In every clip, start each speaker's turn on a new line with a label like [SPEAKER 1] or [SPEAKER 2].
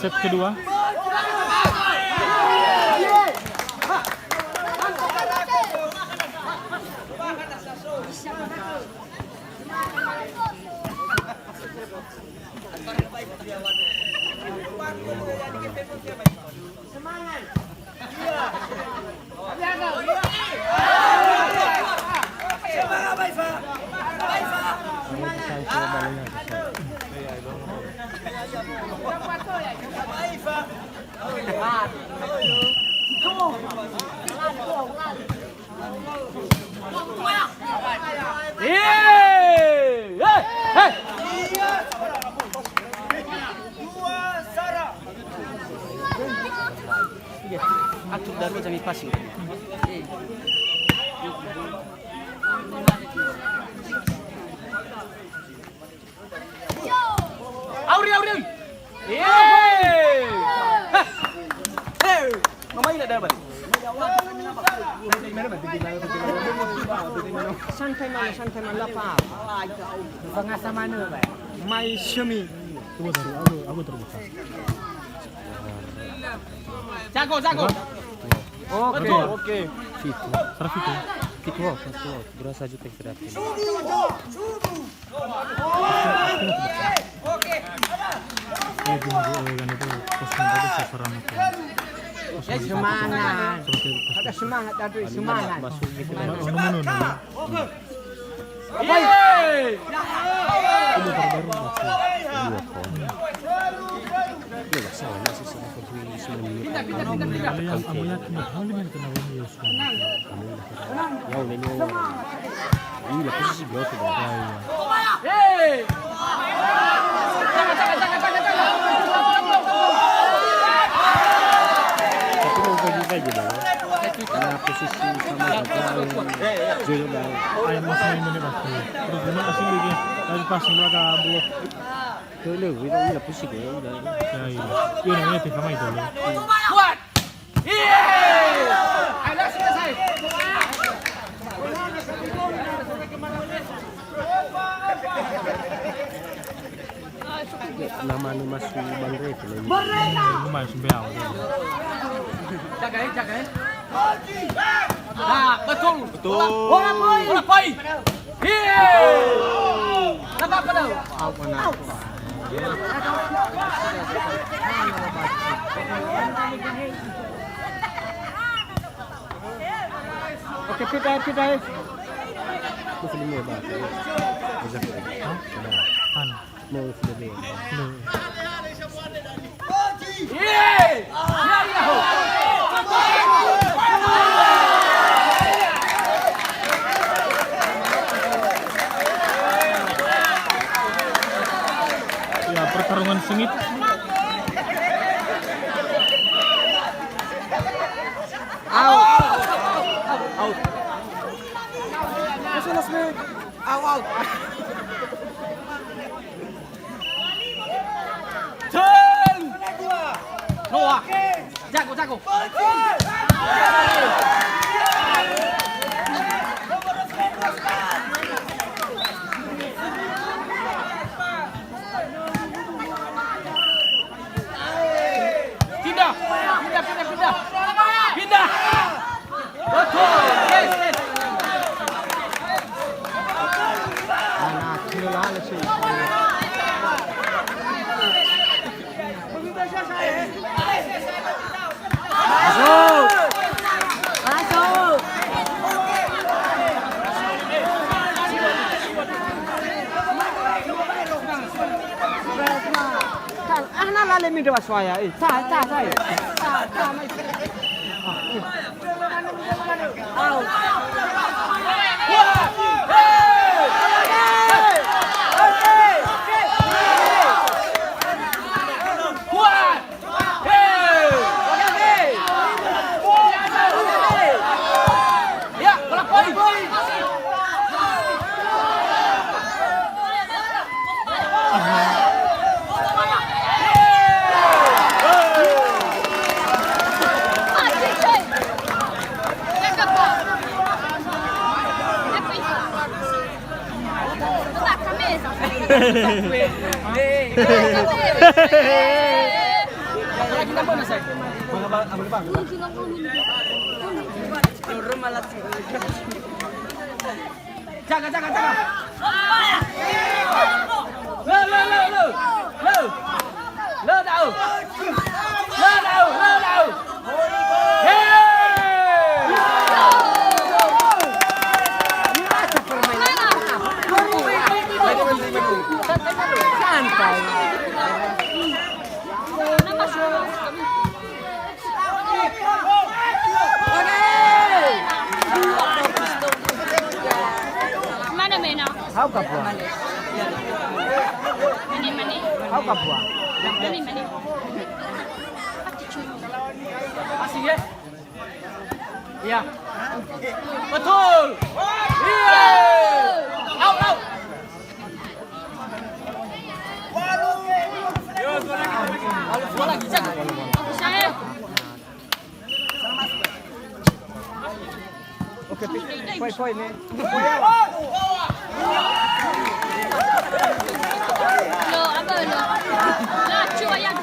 [SPEAKER 1] set kedua.
[SPEAKER 2] Atuk dan lu jadi passing. Auri. Mama ini ada apa? Santai mana apa? Pengasa mana, Pak? Mai Shumi.
[SPEAKER 1] Coba taruh, aku terbuka.
[SPEAKER 2] Jago. Oke.
[SPEAKER 1] Fitu. Serah fitu.
[SPEAKER 3] Fitu. Berasa juta terakhir.
[SPEAKER 1] Kan itu posnya tadi sasaran itu.
[SPEAKER 2] Semangat. Ada semangat, ada semangat.
[SPEAKER 3] Masuk gitu.
[SPEAKER 1] Menun. Itu terbaru masih 2 poin.
[SPEAKER 3] Ya masalah masih sama seperti 9 menit.
[SPEAKER 1] Kalau yang kamu yakin hal ini kenapa dia suka?
[SPEAKER 3] Ya udah ini. Ini lah posisi blok itu. Tapi mau pergi aja bang. Karena posisi sama aja Joyo bang.
[SPEAKER 1] Ayam masih ini pasti. Terus gimana kasih lagi? Dari pas belakang blok.
[SPEAKER 3] Joyo itu udah posisi ya udah.
[SPEAKER 1] Ya iya. Iya namanya tiga main itu.
[SPEAKER 2] Kuat. Ayo selesai.
[SPEAKER 3] Nama masuk bang Rey itu.
[SPEAKER 1] Lumayan sembilan.
[SPEAKER 2] Jaga. Nah, betul. Bola boy. Nampak pada. Oke, kita.
[SPEAKER 3] Mau filmnya apa? Mau filmnya.
[SPEAKER 1] Ya pertarungan sengit.
[SPEAKER 2] Out. Out. Turn. Noah. Jago. Pindah. Betul. Yes. Anak gila sih. Masuk. Nah, lemi dewa suaya. Ta. kita mana saya? Jaga. Lơ đầu. Santai.
[SPEAKER 4] Mana Mena?
[SPEAKER 2] Hau kapua.
[SPEAKER 4] Mani.
[SPEAKER 2] Hau kapua.
[SPEAKER 4] Mani.
[SPEAKER 2] Asik ya? Iya. Betul. Iya. Au. Kalau lagi jaga.
[SPEAKER 4] Saya.
[SPEAKER 2] Oke, poin nih.
[SPEAKER 4] Lo apa lo? Lah cuba yang.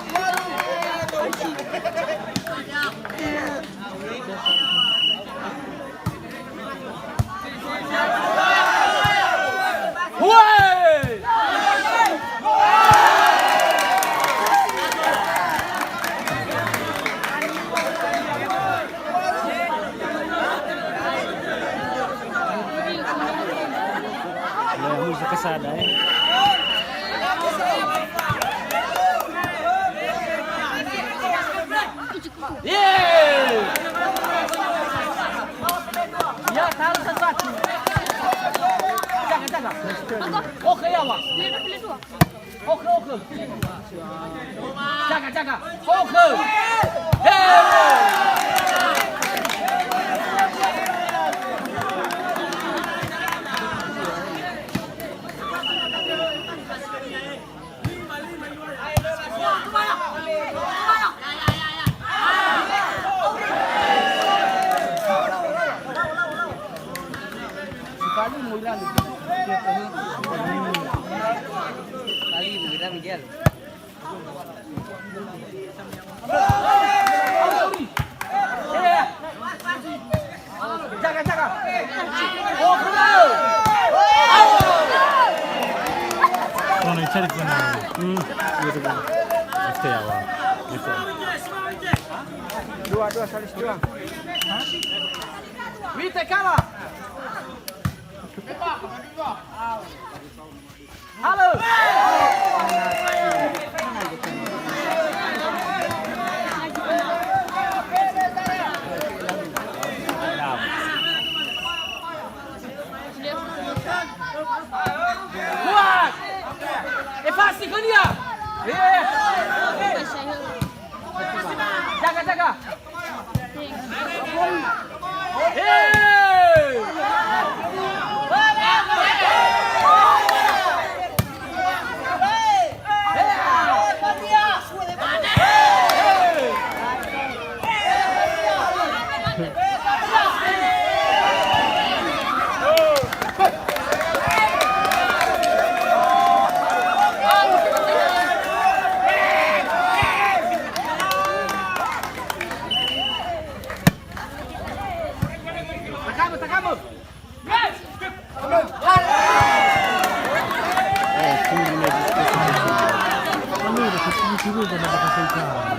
[SPEAKER 2] Woi!
[SPEAKER 3] Música casada, hein?
[SPEAKER 2] Yeay! Ya, tahu sesuatu. Jaga. Oke ya, Wak.
[SPEAKER 4] Pilih dua.
[SPEAKER 2] Oke. Jaga. Oke. Yeay! Kali mulan. Kali mulan Miguel. Jaga. Oh, keluar.
[SPEAKER 1] Sono i cari con
[SPEAKER 3] Gitu kan. Pasti ya, Wak. Gitu.
[SPEAKER 2] Dua salis dua. Wite kalah. Halo. Kuat. Pasti kau dia. Jaga. Takamo.
[SPEAKER 1] Siguro na nakasaysahan.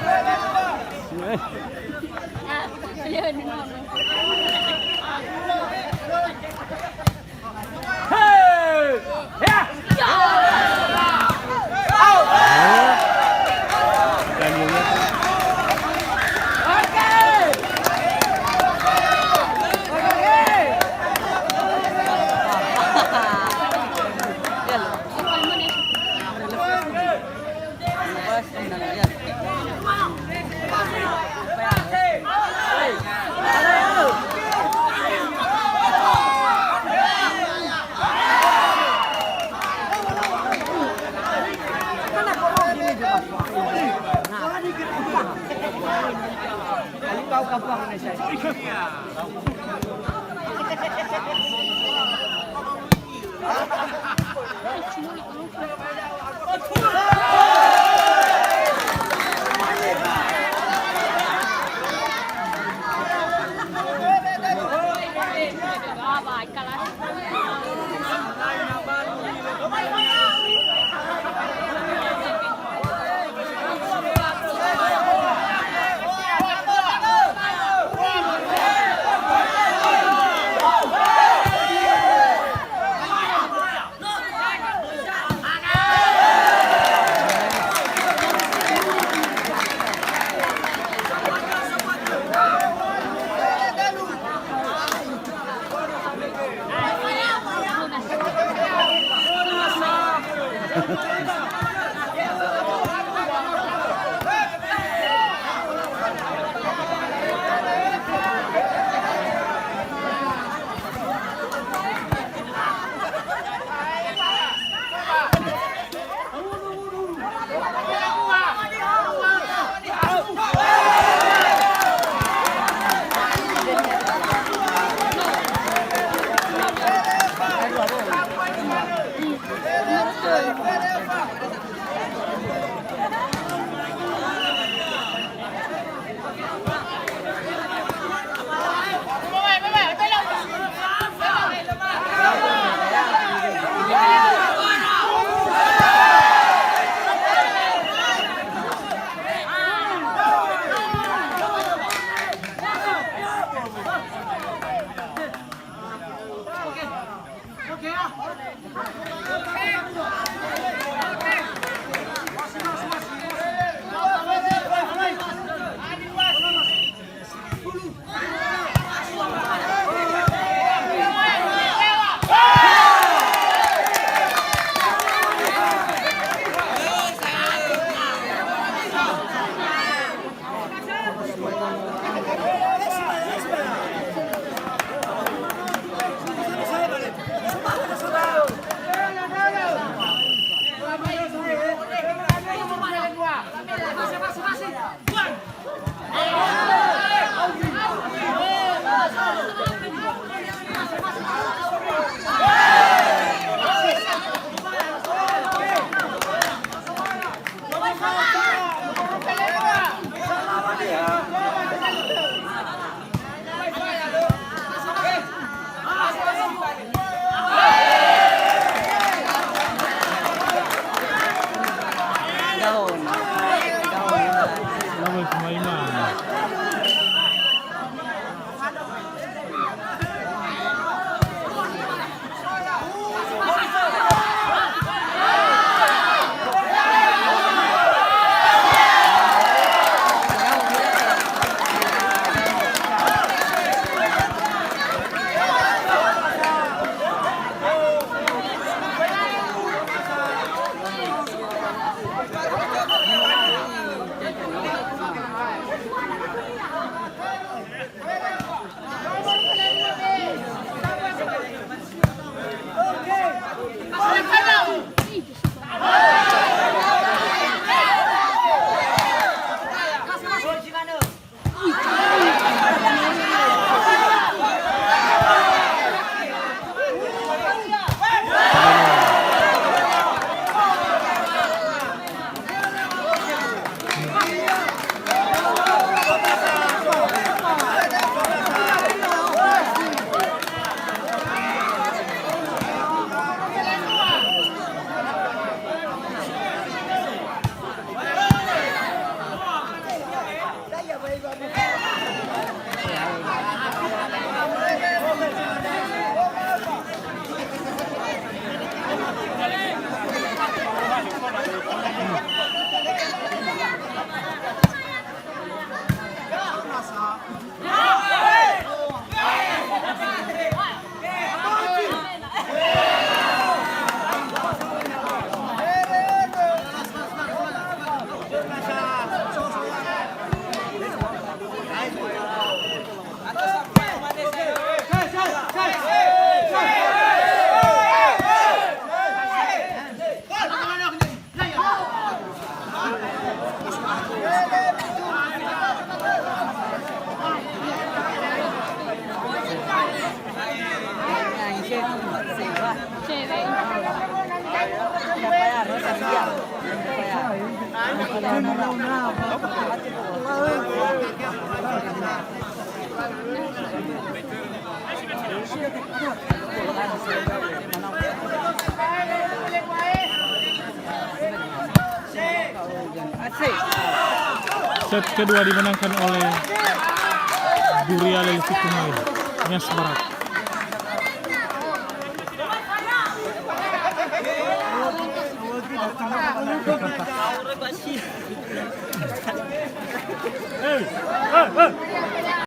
[SPEAKER 1] Kau kapuang na siya. Laway kumaiman. Set kedua dimenangkan oleh Duria Lelvi Kumail, Nias Barat. Hey, hey, hey.